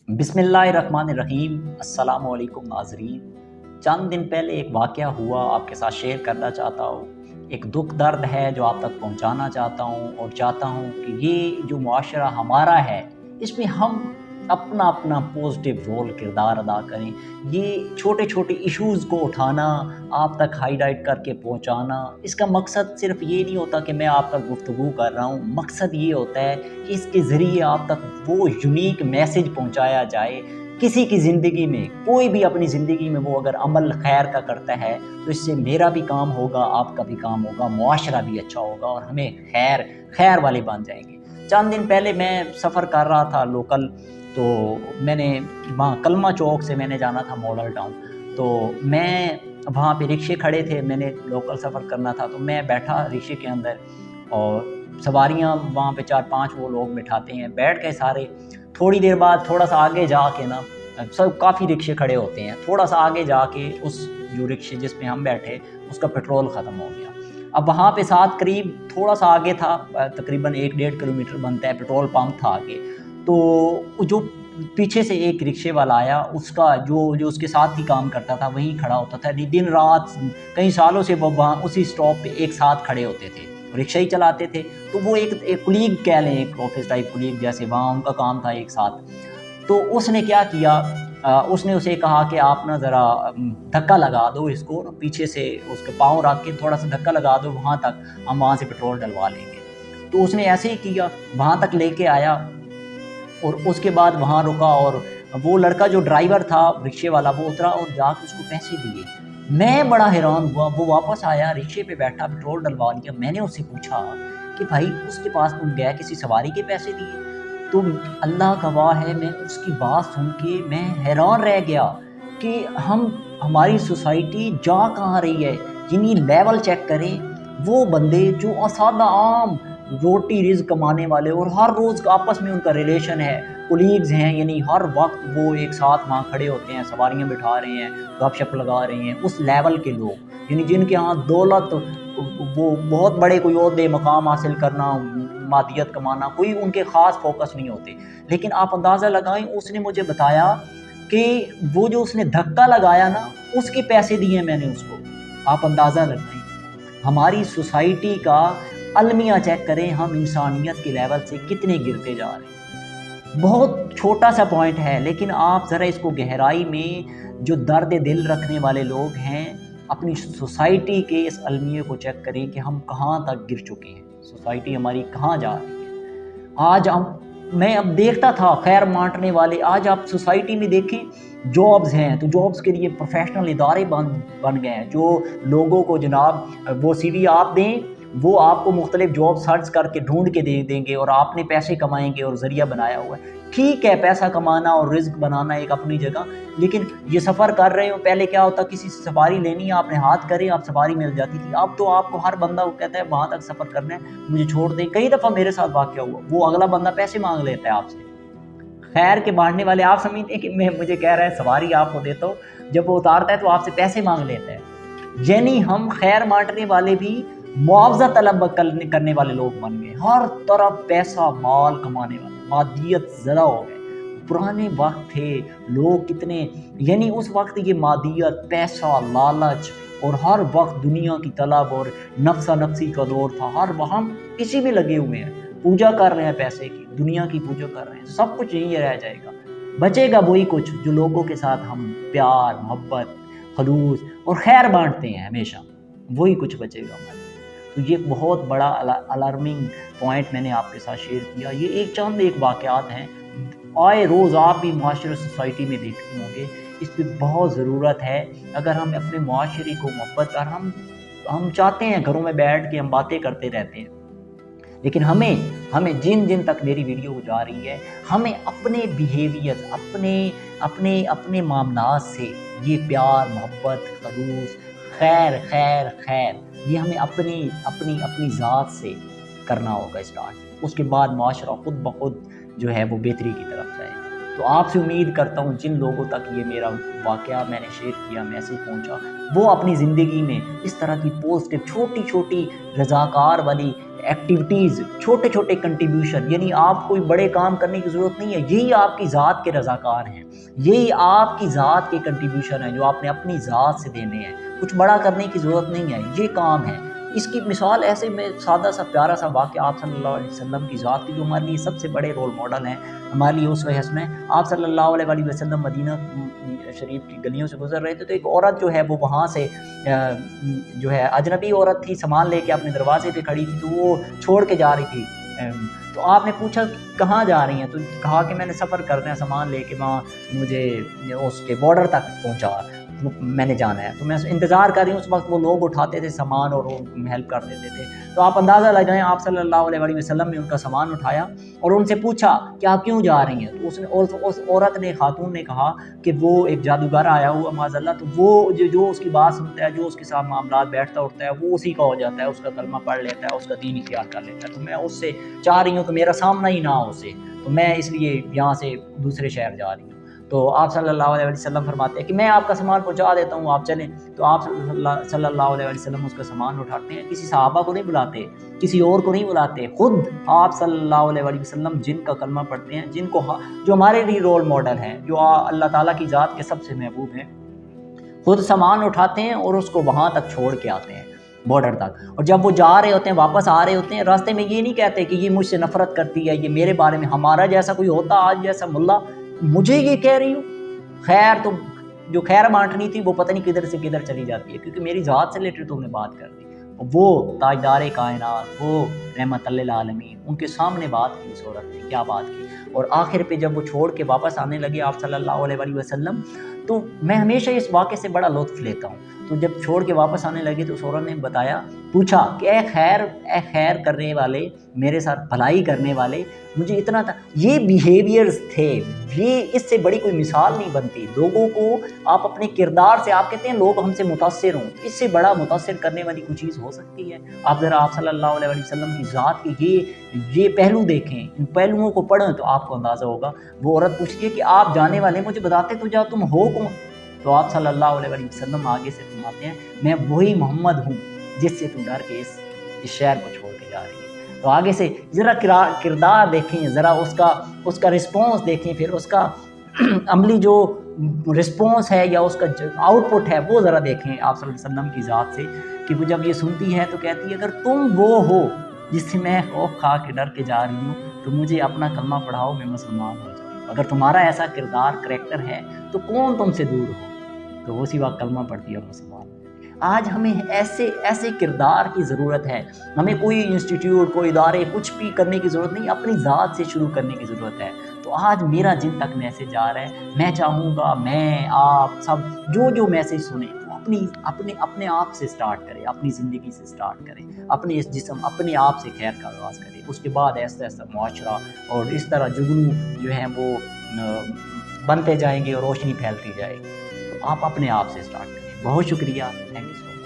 बिस्मिल्लाहिर्रहमानिर्रहीम। अस्सलाम वालेकुम नाज़रीन। चंद दिन पहले एक वाक़या हुआ, आपके साथ शेयर करना चाहता हूँ। एक दुख दर्द है जो आप तक पहुँचाना चाहता हूँ और चाहता हूँ कि ये जो मुआशरा हमारा है इसमें हम अपना अपना पॉजिटिव रोल किरदार अदा करें। ये छोटे छोटे इश्यूज़ को उठाना, आप तक हाईलाइट करके पहुँचाना, इसका मकसद सिर्फ ये नहीं होता कि मैं आप तक गुफ्तगू कर रहा हूँ। मकसद ये होता है कि इसके ज़रिए आप तक वो यूनिक मैसेज पहुँचाया जाए। किसी की ज़िंदगी में, कोई भी अपनी ज़िंदगी में वो अगर अमल खैर का करता है तो इससे मेरा भी काम होगा, आपका भी काम होगा, मुआशरा भी अच्छा होगा और हमें खैर वाले बन जाएंगे। चंद दिन पहले मैं सफ़र कर रहा था लोकल, तो मैंने वहाँ कलमा चौक से मैंने जाना था मॉडल टाउन। तो मैं वहाँ पे रिक्शे खड़े थे, मैंने लोकल सफ़र करना था, तो मैं बैठा रिक्शे के अंदर और सवारियाँ वहाँ पे 4-5 वो लोग बिठाते हैं, बैठ गए सारे। थोड़ी देर बाद थोड़ा सा आगे जाके ना सब काफ़ी रिक्शे खड़े होते हैं, थोड़ा सा आगे जाके उस जो रिक्शे जिस पे हम बैठे उसका पेट्रोल ख़त्म हो गया। अब वहाँ पे साथ करीब थोड़ा सा आगे था, तकरीबन 1-1.5 किलोमीटर बनता है, पेट्रोल पंप था आगे। तो जो पीछे से एक रिक्शे वाला आया, उसका जो उसके साथ ही काम करता था वहीं खड़ा होता था, दिन रात कई सालों से वो वहाँ उसी स्टॉप पे एक साथ खड़े होते थे, रिक्शा ही चलाते थे। तो वो एक कुलीग कह लें, एक ऑफिस टाइप कुलीग जैसे, वहाँ उनका काम था एक साथ। तो उसने क्या किया, उसने उसे कहा कि आप ना ज़रा धक्का लगा दो इसको, पीछे से उसके पाँव रख के थोड़ा सा धक्का लगा दो वहाँ तक, हम वहाँ से पेट्रोल डलवा लेंगे। तो उसने ऐसे ही किया, वहाँ तक लेके आया और उसके बाद वहाँ रुका और वो लड़का जो ड्राइवर था रिक्शे वाला वो उतरा और जाके उसको पैसे दिए। मैं बड़ा हैरान हुआ, वो वापस आया, रिक्शे पे बैठा, पेट्रोल डलवा लिया। मैंने उससे पूछा कि भाई उसके पास तुम गया, किसी सवारी के पैसे दिए? तो अल्लाह गवाह है, मैं उसकी बात सुन के मैं हैरान रह गया कि हमारी सोसाइटी जा कहाँ रही है। जिन्हीं लेवल चेक करें, वो बंदे जो सादा आम रोटी रिज़्क कमाने वाले और हर रोज़ आपस में उनका रिलेशन है, कोलीग्स हैं, यानी हर वक्त वो एक साथ वहाँ खड़े होते हैं, सवारियाँ बिठा रहे हैं, गपशप लगा रहे हैं, उस लेवल के लोग, यानी जिनके यहाँ दौलत, वो बहुत बड़े कोई ओहदे मकाम हासिल करना, मादियत कमाना, कोई उनके ख़ास फोकस नहीं होते। लेकिन आप अंदाज़ा लगाएं, उसने मुझे बताया कि वो जो उसने धक्का लगाया ना, उसके पैसे दिए मैंने उसको। आप अंदाज़ा लगाएं, हमारी सोसाइटी का अलमिया चेक करें, हम इंसानियत के लेवल से कितने गिरते जा रहे हैं। बहुत छोटा सा पॉइंट है, लेकिन आप ज़रा इसको गहराई में, जो दर्द दिल रखने वाले लोग हैं, अपनी सोसाइटी के इस अलमिये को चेक करें कि हम कहाँ तक गिर चुके हैं, सोसाइटी हमारी कहाँ जा रही है। आज मैं अब देखता था खैर बांटने वाले, आज आप सोसाइटी में देखें जॉब्स हैं तो जॉब्स के लिए प्रोफेशनल इदारे बन गए हैं, जो लोगों को जनाब वो सीवी आप दें, वो आपको मुख्तलिफ जॉब सर्च करके ढूंढ के दे देंगे और आपने पैसे कमाएंगे और ज़रिया बनाया हुआ है। ठीक है, पैसा कमाना और रिस्क बनाना एक अपनी जगह, लेकिन ये सफ़र कर रहे हो, पहले क्या होता, किसी से सवारी लेनी है, आपने हाथ करे, आप सवारी मिल जाती थी। अब तो आपको हर बंदा वो कहता है वहाँ तक सफ़र करना है, मुझे छोड़ दें। कई दफ़ा मेरे साथ वाक़या हुआ, वो अगला बंदा पैसे मांग लेता है आपसे। खैर के बांटने वाले, आप समझते हैं कि मुझे कह रहा है सवारी आपको देता हूँ, जब वो उतारता है तो आपसे पैसे मांग लेता है। यानी हम खैर बांटने वाले भी मुआवजा तलब करने वाले लोग बन गए, हर तरफ पैसा माल कमाने वाले, मादियत ज़रा हो गए। पुराने वक्त थे, लोग कितने, यानी उस वक्त ये मादियत, पैसा, लालच और हर वक्त दुनिया की तलब और नफ्सा नफ्सी का दौर था। हम इसी में लगे हुए हैं, पूजा कर रहे हैं पैसे की, दुनिया की पूजा कर रहे हैं। सब कुछ यही रह जाएगा, बचेगा वही कुछ जो लोगों के साथ हम प्यार, मोहब्बत, खलूस और खैर बांटते हैं, हमेशा वही कुछ बचेगा हमारे। तो ये बहुत बड़ा अलार्मिंग पॉइंट मैंने आपके साथ शेयर किया। ये एक वाक़यात हैं, आए रोज़ आप भी मुआशरे सोसाइटी में देखते होंगे। इस पे बहुत ज़रूरत है। अगर हम अपने मुआशरे को मोहब्बत कर, हम चाहते हैं घरों में बैठ के हम बातें करते रहते हैं, लेकिन हमें जिन तक मेरी वीडियो जा रही है, हमें अपने बिहेवियर, अपने मामलात से ये प्यार, मोहब्बत, खलूस, खैर ये हमें अपनी ज़ात से करना होगा स्टार्ट। उसके बाद मुआशरा खुद ब खुद जो है वो बेहतरी की तरफ जाएगा। तो आपसे उम्मीद करता हूँ जिन लोगों तक ये मेरा वाक़या मैंने शेयर किया, मैसेज पहुँचा, वो अपनी ज़िंदगी में इस तरह की पॉजिटिव छोटी छोटी रज़ाकार वाली ایکٹیویٹیز، چھوٹے چھوٹے کنٹریبیوشن، یعنی آپ کوئی بڑے کام کرنے کی ضرورت نہیں ہے، یہی آپ کی ذات کے رضاکار ہیں، یہی آپ کی ذات کے کنٹریبیوشن ہیں جو آپ نے اپنی ذات سے دینے ہیں، کچھ بڑا کرنے کی ضرورت نہیں ہے، یہ کام ہے۔ اس کی مثال ایسے میں سادہ سا پیارا سا واقعہ آپ صلی اللہ علیہ وسلم کی ذات کی جو ہمارے لیے سب سے بڑے رول ماڈل ہیں، ہمارے لیے اسوہ حسنہ ہیں۔ آپ صلی اللہ علیہ وسلم مدینہ شریف کی گلیوں سے گزر رہے تھے تو ایک عورت جو ہے وہ وہاں سے جو ہے اجنبی عورت تھی، سامان لے کے اپنے دروازے پہ کھڑی تھی، تو وہ چھوڑ کے جا رہی تھی۔ تو آپ نے پوچھا کہاں جا رہی ہیں؟ تو کہا کہ میں نے سفر کرنا ہے، سامان لے کے وہاں مجھے اس کے بارڈر تک پہنچا میں نے جانا ہے، تو میں انتظار کر رہی ہوں۔ اس وقت وہ لوگ اٹھاتے تھے سامان اور وہ ہیلپ کر دیتے تھے، تو آپ اندازہ لگائیں آپ صلی اللہ علیہ وسلم نے ان کا سامان اٹھایا اور ان سے پوچھا کہ آپ کیوں جا رہی ہیں؟ تو اس عورت نے، خاتون نے کہا کہ وہ ایک جادوگر آیا ہوا معاذ اللہ، تو وہ جو اس کی بات سنتا ہے، جو اس کے ساتھ معاملات بیٹھتا اٹھتا ہے، وہ اسی کا ہو جاتا ہے، اس کا کلمہ پڑھ لیتا ہے، اس کا دین اختیار کر لیتا ہے، تو میں اس سے چاہ رہی ہوں کہ میرا سامنا ہی نہ ہو اسے، تو میں اس لیے یہاں سے دوسرے شہر جا رہی ہوں۔ تو آپ صلی اللہ علیہ وسلم فرماتے ہیں کہ میں آپ کا سامان پہنچا دیتا ہوں، آپ چلیں۔ تو آپ صلی اللہ علیہ وسلم اس کا سامان اٹھاتے ہیں، کسی صحابہ کو نہیں بلاتے، کسی اور کو نہیں بلاتے، خود آپ صلی اللہ علیہ وسلم جن کا کلمہ پڑھتے ہیں، جن کو جو ہمارے لیے رول ماڈل ہیں، جو اللہ تعالیٰ کی ذات کے سب سے محبوب ہیں، خود سامان اٹھاتے ہیں اور اس کو وہاں تک چھوڑ کے آتے ہیں، بارڈر تک۔ اور جب وہ جا رہے ہوتے ہیں، واپس آ رہے ہوتے ہیں، راستے میں یہ نہیں کہتے کہ یہ مجھ سے نفرت کرتی ہے، یہ میرے بارے میں، ہمارا جیسا کوئی ہوتا آج جیسا ملا، مجھے یہ کہہ رہی ہوں، خیر تو جو خیر بانٹنی تھی وہ پتہ نہیں کدھر سے کدھر چلی جاتی ہے، کیونکہ میری ذات سے ریلیٹڈ تم نے بات کر دی۔ وہ تاجدار کائنات، وہ رحمت للعالمین، ان کے سامنے بات کی اس عورت نے، کیا بات کی۔ اور آخر پہ جب وہ چھوڑ کے واپس آنے لگے آپ صلی اللہ علیہ وسلم، تو میں ہمیشہ اس واقعے سے بڑا لطف لیتا ہوں۔ تو جب چھوڑ کے واپس آنے لگے تو اس عورت نے بتایا، پوچھا کہ اے خیر کرنے والے، میرے ساتھ بھلائی کرنے والے، مجھے اتنا تھا۔ یہ بیہیویئرز تھے، یہ اس سے بڑی کوئی مثال نہیں بنتی۔ لوگوں کو آپ اپنے کردار سے، آپ کہتے ہیں لوگ ہم سے متاثر ہوں، اس سے بڑا متاثر کرنے والی کوئی چیز ہو سکتی ہے؟ آپ ذرا آپ صلی اللہ علیہ وسلم کی ذات کے یہ پہلو دیکھیں، ان پہلوؤں کو پڑھیں تو آپ کو اندازہ ہوگا۔ وہ عورت پوچھتی ہے کہ آپ جانے والے، مجھے بتاتے تو جاؤ تم ہو کون؟ تو آپ صلی اللہ علیہ وسلم آگے سے فرماتے ہیں، میں وہی محمد ہوں جس سے تم ڈر کے اس شہر کو چھوڑ کے جا رہی ہے۔ تو آگے سے ذرا کردار دیکھیں، ذرا اس کا رسپانس دیکھیں، پھر اس کا عملی جو رسپانس ہے یا اس کا آؤٹ پٹ ہے وہ ذرا دیکھیں آپ صلی اللہ علیہ وسلم کی ذات سے، کہ وہ جب یہ سنتی ہے تو کہتی ہے اگر تم وہ ہو جس سے میں خوف کھا کے ڈر کے جا رہی ہوں تو مجھے اپنا کلمہ پڑھاؤ، میں مسلمان ہو جاؤں۔ اگر تمہارا ایسا کردار کریکٹر ہے تو کون تم سے دور ہو؟ تو وہ اسی وقت کلمہ پڑھتی ہے اور مسلمان۔ آج ہمیں ایسے کردار کی ضرورت ہے، ہمیں کوئی انسٹیٹیوٹ، کوئی ادارے، کچھ بھی کرنے کی ضرورت نہیں، اپنی ذات سے شروع کرنے کی ضرورت ہے۔ تو آج میرا جن تک میسیج جا رہا ہے، میں چاہوں گا میں آپ سب جو میسیج سنیں وہ اپنے آپ سے سٹارٹ کریں، اپنی زندگی سے سٹارٹ کریں، اپنے اس جسم، اپنے آپ سے خیر کا آغاز کریں، اس کے بعد ایسا ایسا معاشرہ اور اس طرح جگنو جو ہیں وہ بنتے جائیں گے اور روشنی پھیلتی جائے گی۔ تو آپ اپنے آپ سے سٹارٹ کریں۔ بہت شکریہ، تھینک یو سو مچ۔